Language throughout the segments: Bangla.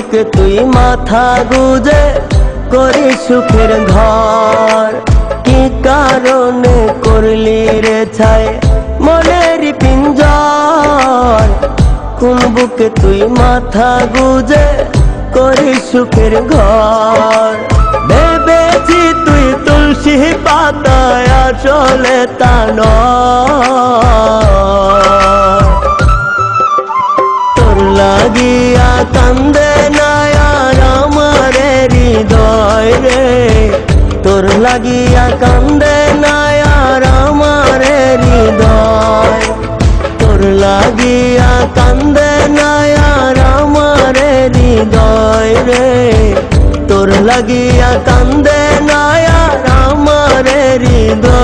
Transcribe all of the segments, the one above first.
বুকে তুই মাথা গুজে করি সুখের ঘর। কি কারণে করলি রে ছাই মনের পিঞ্জর? কোন বুকে তুই মাথা গুজে করি সুখের ঘর। ভেবেছি তুই তুলসী পাতায়, আসলে তা নয়। তোর লাগিয়া কান্দে না আর আমার হৃদয় রে, তোর লাগিয়া কান্দে না আর আমার হৃদয়। তোর লাগিয়া কান্দে না আর আমার হৃদয় রে, তোর লাগিয়া কান্দে না আর আমার হৃদয়।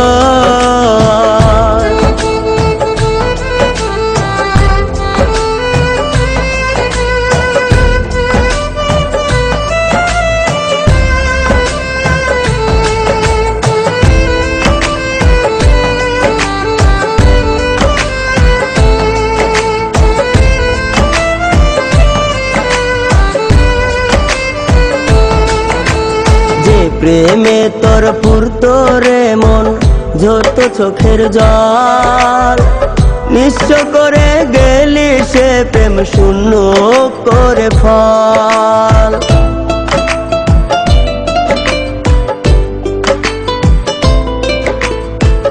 প্রেমে তোর পুরতো রে মন ঝরতো চোখের জল, নিঃস্ব করে গেলি সে প্রেম শূন্য করে ফল।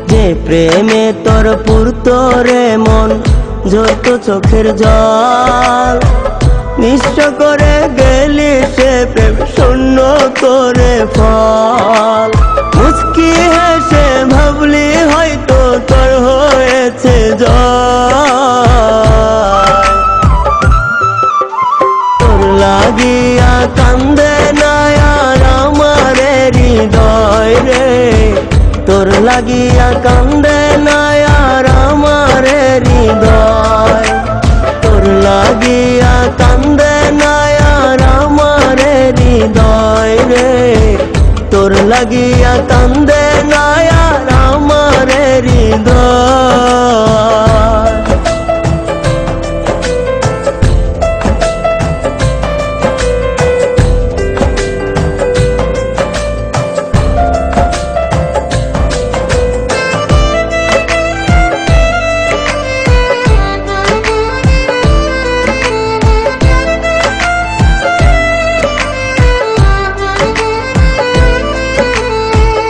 যে প্রেমে তোর পুরতো রে মন ঝরতো চোখের জল, নিঃস্ব করে গেলি সে প্রেম শূন্য করে ফল। মুচকি হেসে ভাবলি হয়তো তোর হয়েছে জয়। তোর লাগিয়া কান্দে না আর আমার হৃদয় রে, তোর লাগিয়া কান্দে না আর আমার হৃদয়। তোর লাগিয়া কান্দে না আর আমার হৃদয় রে, তোর লাগিয়া কান্দে না আর আমার হৃদয়।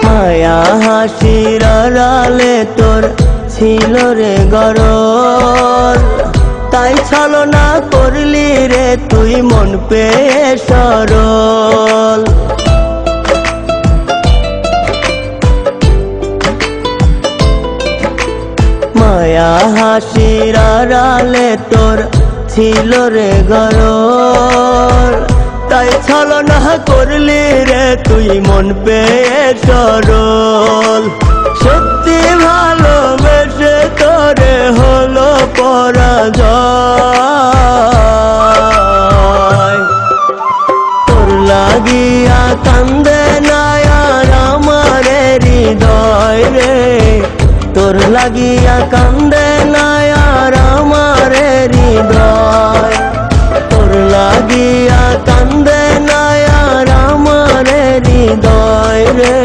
মায়া হাসির আড়ালে তোর ছিল রে গরল, তাই ছলনা করলি রে তুই মন পেয়ে সরল। মায়া হাসির আড়ালে তোর ছিল রে গরল, তাই ছলনা করলি রে তুই মন পেয়ে সরল। সত্যি ভালোবেসে তোরে হলো পরাজয়। তোর লাগিয়া কান্দে না আর আমার হৃদয় রে, তোর লাগিয়া কান্দে না আর আমার হৃদয়। তোর লাগিয়া কান্দে না আর আমার হৃদয় রে,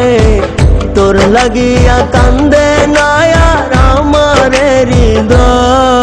তোর লাগিয়া কান্দে না আর আমার হৃদয়।